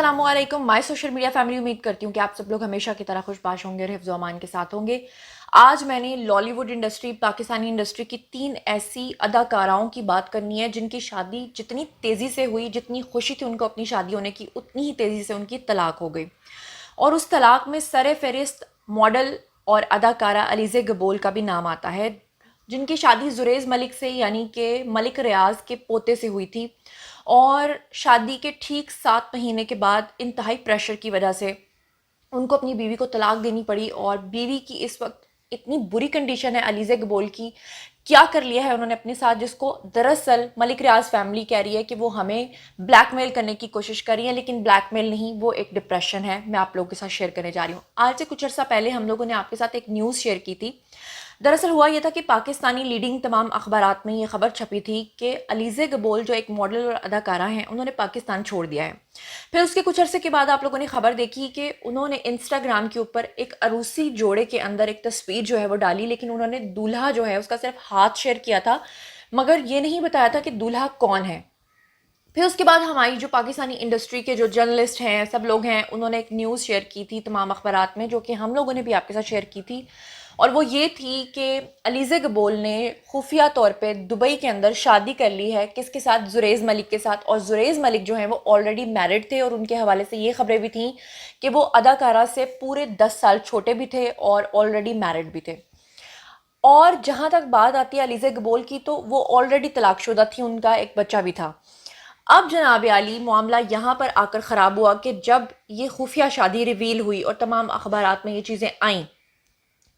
अस्सलाम वालेकुम my social media family. उम्मीद करती हूँ कि आप सब लोग हमेशा की तरह खुशबाश होंगे और हिफ्ज़ व अमान के साथ होंगे। आज मैंने लॉलीवुड इंडस्ट्री, पाकिस्तानी इंडस्ट्री की 3 ऐसी अदाकाराओं की बात करनी है जिनकी शादी जितनी तेज़ी से हुई, जितनी खुशी थी उनको अपनी शादी होने की, उतनी ही तेज़ी से उनकी तलाक हो गई। और उस तलाक में सरे फहरिस्त मॉडल और अदाकारा अलीज़े गबोल का भी नाम आता है, जिनकी शादी जुरेज़ मलिक से यानी कि मलिक रियाज़ के पोते से हुई थी। और शादी के ठीक 7 महीने के बाद इंतहाई प्रेशर की वजह से उनको अपनी बीवी को तलाक देनी पड़ी। और बीवी की इस वक्त इतनी बुरी कंडीशन है अलीज़े गबोल की, क्या कर लिया है उन्होंने अपने साथ, जिसको दरअसल मलिक रियाज फैमिली कह रही है कि वो हमें ब्लैकमेल करने की कोशिश कर रही है, लेकिन ब्लैकमेल नहीं, वो एक डिप्रेशन है। मैं आप लोगों के साथ शेयर करने जा रही हूँ। आज से कुछ अर्सा पहले हम लोगों ने आपके साथ एक न्यूज़ शेयर की थी। दरअसल हुआ यह था कि पाकिस्तानी लीडिंग तमाम अखबारात में ये खबर छपी थी कि अलीज़े गबोल जो एक मॉडल और अदाकारा हैं, उन्होंने पाकिस्तान छोड़ दिया है। फिर उसके कुछ अरसे के बाद आप लोगों ने खबर देखी कि उन्होंने इंस्टाग्राम के ऊपर एक अरूसी जोड़े के अंदर एक तस्वीर जो है वो डाली, लेकिन उन्होंने दूल्हा जो है उसका सिर्फ हाथ शेयर किया था, मगर ये नहीं बताया था कि दूल्हा कौन है। फिर उसके बाद हमारी जो पाकिस्तानी इंडस्ट्री के जो जर्नलिस्ट हैं, सब लोग हैं, उन्होंने एक न्यूज़ शेयर की थी तमाम अखबारात में, जो कि हम लोगों ने भी आपके साथ शेयर की थी। और वो ये थी कि अलीज़े गबोल ने खुफिया तौर पे दुबई के अंदर शादी कर ली है। किसके साथ? जुरेज़ मलिक के साथ। और जुरेज़ मलिक जो हैं वो ऑलरेडी मैरिड थे, और उनके हवाले से ये खबरें भी थीं कि वो अदाकारा से पूरे 10 साल छोटे भी थे और ऑलरेडी मैरिड भी थे। और जहाँ तक बात आती है अलीज़े गबोल की, तो वो ऑलरेडी तलाकशुदा थी, उनका एक बच्चा भी था। अब जनाब आली मामला यहाँ पर आकर ख़राब हुआ कि जब ये खुफिया शादी रिवील हुई और तमाम अखबारात में ये चीज़ें आईं,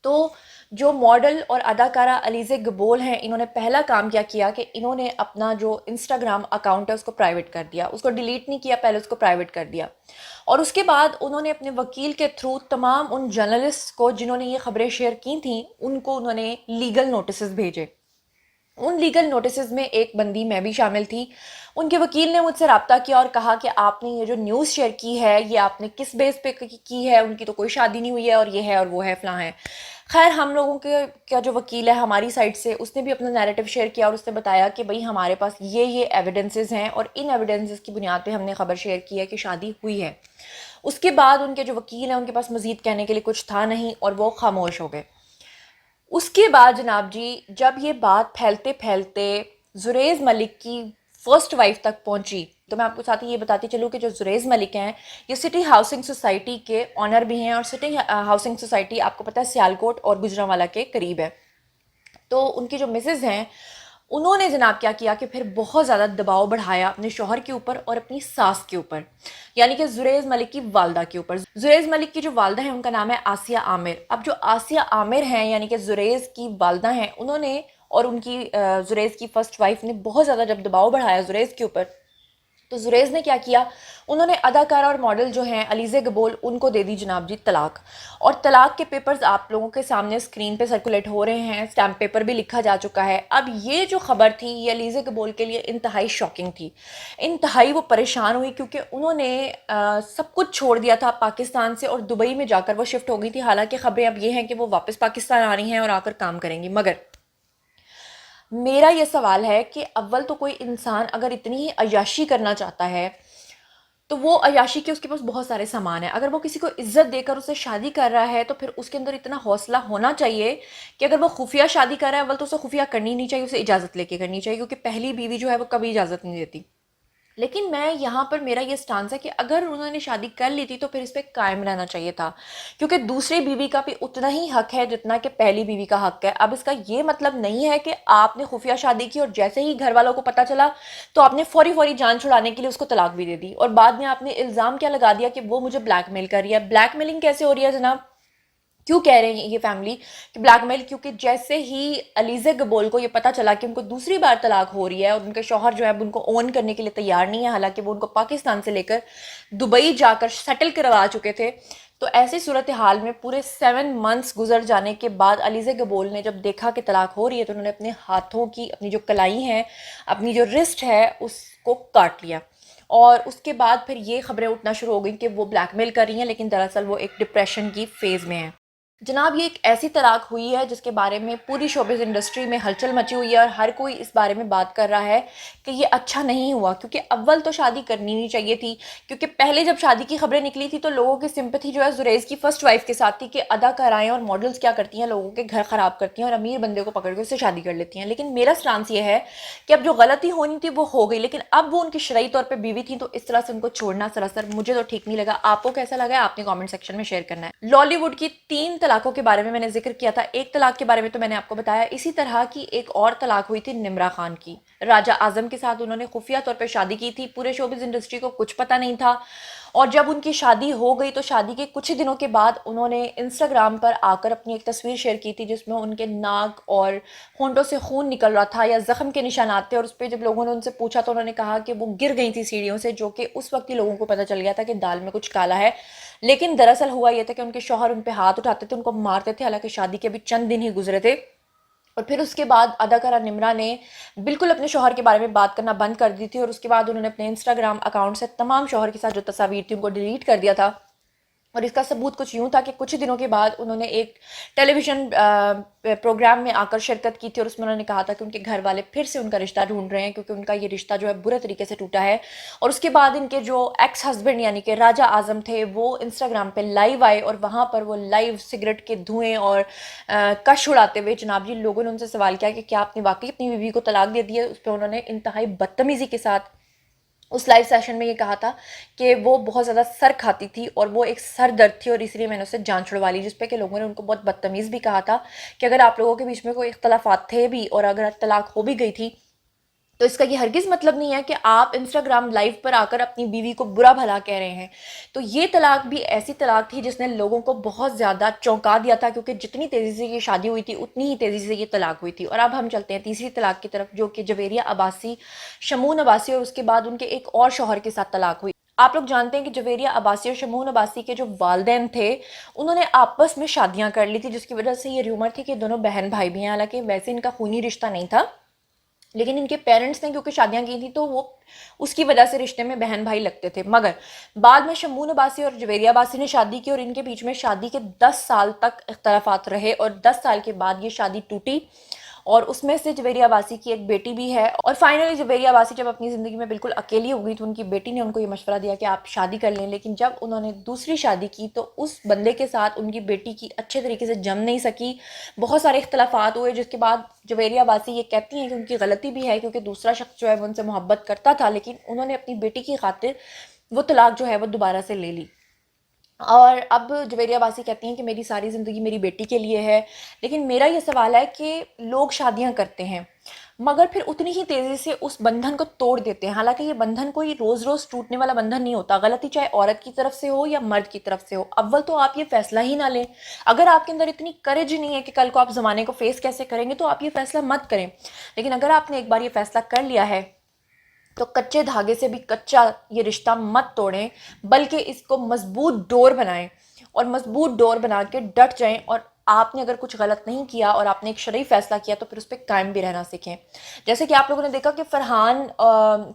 तो जो मॉडल और अदाकारा अलीज़े गबोल हैं, इन्होंने पहला काम क्या किया कि इन्होंने अपना जो इंस्टाग्राम अकाउंट है उसको प्राइवेट कर दिया। उसको डिलीट नहीं किया, पहले उसको प्राइवेट कर दिया। और उसके बाद उन्होंने अपने वकील के थ्रू तमाम उन जर्नलिस्ट को जिन्होंने ये खबरें शेयर की थी, उनको उन्होंने लीगल नोटिस भेजे। उन लीगल नोटिस में एक बंदी मैं भी शामिल थी। उनके वकील ने मुझसे रब्ता किया और कहा कि आपने ये जो न्यूज़ शेयर की है, ये आपने किस बेस पे की है, उनकी तो कोई शादी नहीं हुई है, और ये है और वो है, फलां है। खैर, हम लोगों के क्या जो वकील है हमारी साइड से, उसने भी अपना नैरेटिव शेयर किया और उसने बताया कि भाई हमारे पास ये एविडेंसेस हैं, और इन एविडेंसेस की बुनियाद पे हमने खबर शेयर की है कि शादी हुई है। उसके बाद उनके जो वकील हैं, उनके पास मज़ीद कहने के लिए कुछ था नहीं, और वो खामोश हो गए। उसके बाद जनाब जी, जब ये बात फैलते फैलते जुरेज़ मलिक की फर्स्ट वाइफ तक पहुंची, तो मैं आपको साथ ही ये बताती चलूँ कि जो जुरेज़ मलिक हैं, ये सिटी हाउसिंग सोसाइटी के ऑनर भी हैं। और सिटी हाउसिंग सोसाइटी आपको पता है सियालकोट और गुजरांवाला के करीब है। तो उनकी जो मिसेज़ हैं, उन्होंने जनाब क्या किया कि फिर बहुत ज़्यादा दबाव बढ़ाया अपने शौहर के ऊपर और अपनी सास के ऊपर, यानी कि जुरेज़ मलिक की वालदा के ऊपर। जुरेज़ मलिक की जो वालदा है उनका नाम है आसिया आमिर। अब जो आसिया आमिर हैं यानी कि जुरेज़ की वालदा हैं, उन्होंने और उनकी जुरेज़ की फर्स्ट वाइफ ने बहुत ज़्यादा जब दबाव बढ़ाया जुरेज़ के ऊपर, तो जुरेज़ ने क्या किया, उन्होंने अदाकारा और मॉडल जो हैं अलीज़े गबोल, उनको दे दी जनाब जी तलाक। और तलाक के पेपर्स आप लोगों के सामने स्क्रीन पे सर्कुलेट हो रहे हैं, स्टैम्प पेपर भी लिखा जा चुका है। अब ये जो खबर थी, ये अलीज़े गबोल के लिए इंतहाई शॉकिंग थी। इंतहाई वो परेशान हुई, क्योंकि उन्होंने सब कुछ छोड़ दिया था पाकिस्तान से, और दुबई में जाकर वो शिफ्ट हो गई थी। हालांकि खबरें अब ये हैं कि वो वापस पाकिस्तान आ रही हैं और आकर काम करेंगी। मगर मेरा ये सवाल है कि अव्वल तो कोई इंसान अगर इतनी ही अय्याशी करना चाहता है, तो वो अय्याशी के उसके पास बहुत सारे सामान है। अगर वो किसी को इज्जत देकर उससे शादी कर रहा है, तो फिर उसके अंदर इतना हौसला होना चाहिए कि अगर वो खुफिया शादी कर रहा है, अव्वल तो उसे खुफिया करनी नहीं चाहिए, उसे इजाज़त लेके करनी चाहिए, क्योंकि पहली बीवी जो है वो कभी इजाज़त नहीं देती। लेकिन मैं यहाँ पर मेरा ये स्टांस है कि अगर उन्होंने शादी कर ली थी तो फिर इस पे कायम रहना चाहिए था, क्योंकि दूसरी बीवी का भी उतना ही हक है जितना कि पहली बीवी का हक है। अब इसका ये मतलब नहीं है कि आपने खुफिया शादी की और जैसे ही घर वालों को पता चला तो आपने फौरी फौरी जान छुड़ाने के लिए उसको तलाक भी दे दी, और बाद में आपने इल्ज़ाम क्या लगा दिया कि वो मुझे ब्लैकमेल कर रही है। ब्लैकमेलिंग कैसे हो रही है जनाब? क्यों कह रहे हैं ये फैमिली कि ब्लैकमेल? क्योंकि जैसे ही अलीज़े गबोल को ये पता चला कि उनको दूसरी बार तलाक हो रही है और उनके शौहर जो है अब उनको ओन करने के लिए तैयार नहीं है, हालांकि वो उनको पाकिस्तान से लेकर दुबई जाकर सेटल करवा चुके थे, तो ऐसी सूरत हाल में पूरे 7 मंथ्स गुजर जाने के बाद अलीज़े गबोल ने जब देखा कि तलाक हो रही है, तो उन्होंने अपने हाथों की अपनी जो कलाई हैं, अपनी जो रिस्ट है, उसको काट लिया। और उसके बाद फिर ये खबरें उठना शुरू हो गई कि वो ब्लैकमेल कर रही हैं, लेकिन दरअसल वो एक डिप्रेशन की फेज़ में है। जनाब, ये एक ऐसी तलाक हुई है जिसके बारे में पूरी शोबिज़ इंडस्ट्री में हलचल मची हुई है और हर कोई इस बारे में बात कर रहा है कि ये अच्छा नहीं हुआ, क्योंकि अव्वल तो शादी करनी नहीं चाहिए थी। क्योंकि पहले जब शादी की खबरें निकली थी तो लोगों की सिंपैथी जो है जुरैज की फर्स्ट वाइफ के साथ थी कि अदाकाराएं और मॉडल्स क्या करती हैं, लोगों के घर ख़राब करती हैं और अमीर बंदे को पकड़ के उससे शादी कर लेती हैं। लेकिन मेरा स्टांस ये है कि अब जो गलती होनी थी वो हो गई, लेकिन अब वो उनकी शरई तौर पर बीवी थी, तो इस तरह से उनको छोड़ना सरासर मुझे तो ठीक नहीं लगा। आपको कैसा लगा आपने कॉमेंट सेक्शन में शेयर करना है। लॉलीवुड की 3 तलाकों के बारे में मैंने जिक्र किया था। एक तलाक के बारे में तो मैंने आपको बताया। इसी तरह की एक और तलाक हुई थी निम्रा खान की। राजा आजम के साथ उन्होंने खुफिया तौर पर शादी की थी, पूरे शोबिज़ इंडस्ट्री को कुछ पता नहीं था। और जब उनकी शादी हो गई तो शादी के कुछ ही दिनों के बाद उन्होंने इंस्टाग्राम पर आकर अपनी एक तस्वीर शेयर की थी जिसमें उनके नाक और होंठों से खून निकल रहा था या जख्म के निशानात थे। और उस पर जब लोगों ने उनसे पूछा तो उन्होंने कहा कि वो गिर गई थी सीढ़ियों से, जो कि उस वक्त ही लोगों को पता चल गया था कि दाल में कुछ काला है। लेकिन दरअसल हुआ यह था कि उनके शौहर उन पे हाथ उठाते थे, उनको मारते थे, हालांकि शादी के भी चंद दिन ही गुजरे थे। और फिर उसके बाद अदाकारा निम्रा ने बिल्कुल अपने शौहर के बारे में बात करना बंद कर दी थी और उसके बाद उन्होंने अपने इंस्टाग्राम अकाउंट से तमाम शौहर के साथ जो तस्वीर थी उनको डिलीट कर दिया था। और इसका सबूत कुछ यूँ था कि कुछ ही दिनों के बाद उन्होंने एक टेलीविज़न प्रोग्राम में आकर शिरकत की थी और उसमें उन्होंने कहा था कि उनके घर वाले फिर से उनका रिश्ता ढूंढ रहे हैं, क्योंकि उनका ये रिश्ता जो है बुरे तरीके से टूटा है। और उसके बाद इनके जो एक्स हस्बैंड यानी कि राजा आजम थे वो इंस्टाग्राम पे लाइव आए और वहाँ पर वो लाइव सिगरेट के धुएँ और कश उड़ाते हुए जनाब जी लोगों ने उनसे सवाल किया कि क्या आपने वाकई अपनी बीवी को तलाक दे दी है। उस पर उन्होंने इंतहाई बदतमीज़ी के साथ उस लाइव सेशन में ये कहा था कि वो बहुत ज़्यादा सर खाती थी और वो एक सर दर्द थी और इसलिए मैंने उससे जान छुड़वा ली, जिस पे कि लोगों ने उनको बहुत बदतमीज़ भी कहा था कि अगर आप लोगों के बीच में कोई इख्तलाफात थे भी और अगर तलाक हो भी गई थी तो इसका ये हरगिज़ मतलब नहीं है कि आप इंस्टाग्राम लाइव पर आकर अपनी बीवी को बुरा भला कह रहे हैं। तो ये तलाक भी ऐसी तलाक थी जिसने लोगों को बहुत ज़्यादा चौंका दिया था, क्योंकि जितनी तेज़ी से ये शादी हुई थी उतनी ही तेज़ी से ये तलाक हुई थी। और अब हम चलते हैं तीसरी तलाक की तरफ, जो कि जवेरिया अब्बासी, शमून अब्बासी और उसके बाद उनके एक और शौहर के साथ तलाक हुई। आप लोग जानते हैं कि जवेरिया अब्बासी और शमून अब्बासी के जो वालदैन थे उन्होंने आपस में शादियां कर ली थी, जिसकी वजह से ये रूमर थी कि दोनों बहन भाई भी हैं। हालांकि वैसे इनका खूनी रिश्ता नहीं था, लेकिन इनके पेरेंट्स ने क्योंकि शादियां की थी तो वो उसकी वजह से रिश्ते में बहन भाई लगते थे। मगर बाद में शमून अब्बासी और जवेरिया अब्बासी ने शादी की और इनके बीच में शादी के 10 साल तक इख्तलाफात रहे और 10 साल के बाद ये शादी टूटी और उसमें से जवेरिया अब्बासी की एक बेटी भी है। और फाइनली जवेरिया अब्बासी जब अपनी ज़िंदगी में बिल्कुल अकेली हो गई तो उनकी बेटी ने उनको ये मशवरा दिया कि आप शादी कर लें। लेकिन जब उन्होंने दूसरी शादी की तो उस बंदे के साथ उनकी बेटी की अच्छे तरीके से जम नहीं सकी, बहुत सारे इख्तलाफात हुए, जिसके बाद जवेरिया अब्बासी ये कहती हैं कि उनकी गलती भी है क्योंकि दूसरा शख्स जो है वो उनसे मोहब्बत करता था, लेकिन उन्होंने अपनी बेटी की खातिर वो तलाक जो है वो दोबारा से ले ली। और अब जवेरिया अब्बासी कहती हैं कि मेरी सारी ज़िंदगी मेरी बेटी के लिए है। लेकिन मेरा ये सवाल है कि लोग शादियां करते हैं मगर फिर उतनी ही तेज़ी से उस बंधन को तोड़ देते हैं। हालांकि ये बंधन कोई रोज़ रोज़ टूटने वाला बंधन नहीं होता, गलती चाहे औरत की तरफ से हो या मर्द की तरफ से हो। अव्वल तो आप ये फैसला ही ना लें। अगर आपके अंदर इतनी करेज ही नहीं है कि कल को आप ज़माने को फेस कैसे करेंगे तो आप ये फैसला मत करें। लेकिन अगर आपने एक बार ये फैसला कर लिया है तो कच्चे धागे से भी कच्चा ये रिश्ता मत तोड़ें, बल्कि इसको मजबूत डोर बनाएं और मजबूत डोर बना के डट जाएं। और आपने अगर कुछ गलत नहीं किया और आपने एक शरई फैसला किया तो फिर उस पर कायम भी रहना सीखें। जैसे कि आप लोगों ने देखा कि फरहान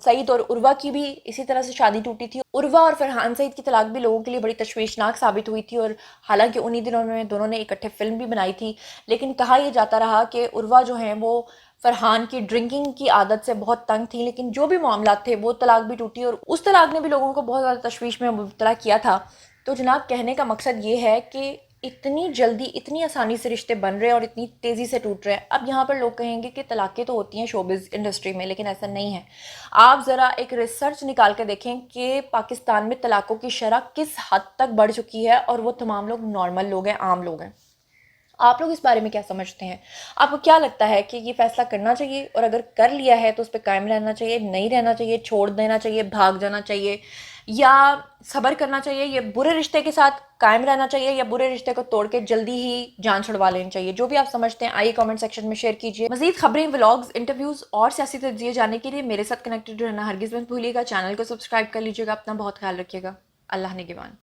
सईद और उर्वा की भी इसी तरह से शादी टूटी थी। उर्वा और फरहान सईद की तलाक भी लोगों के लिए बड़ी तशवीशनाक साबित हुई थी और हालांकि उन्हीं दिनों में दोनों ने इकट्ठे फिल्म भी बनाई थी। लेकिन कहा यह जाता रहा कि उर्वा जो है वो फरहान की ड्रिंकिंग की आदत से बहुत तंग थी, लेकिन जो भी मामला थे वो तलाक भी टूटी और उस तलाक ने भी लोगों को बहुत ज़्यादा तशवीश में मुब्तला किया था। तो जनाब कहने का मकसद ये है कि इतनी जल्दी इतनी आसानी से रिश्ते बन रहे हैं और इतनी तेज़ी से टूट रहे हैं। अब यहाँ पर लोग कहेंगे कि तलाक़ें तो होती हैं शोबिज़ इंडस्ट्री में, लेकिन ऐसा नहीं है। आप ज़रा एक रिसर्च निकाल कर देखें कि पाकिस्तान में तलाक़ों की शरह किस हद तक बढ़ चुकी है और वो तमाम लोग नॉर्मल लोग हैं, आम लोग हैं। आप लोग इस बारे में क्या समझते हैं? आपको क्या लगता है कि ये फैसला करना चाहिए और अगर कर लिया है तो उस पर कायम रहना चाहिए, नहीं रहना चाहिए, छोड़ देना चाहिए, भाग जाना चाहिए या सब्र करना चाहिए, या बुरे रिश्ते के साथ कायम रहना चाहिए या बुरे रिश्ते को तोड़ के जल्दी ही जान छुड़वा लेनी चाहिए? जो भी आप समझते हैं आइए कमेंट सेक्शन में शेयर कीजिए। मजीद खबरें, व्लॉग्स, इंटरव्यूज़ और सियासी तज्ज़िये जानने के लिए मेरे साथ कनेक्टेड रहना हरगिज़ मत भूलिएगा। चैनल को सब्सक्राइब कर लीजिएगा। अपना बहुत ख्याल रखिएगा। अल्लाह निगहबान।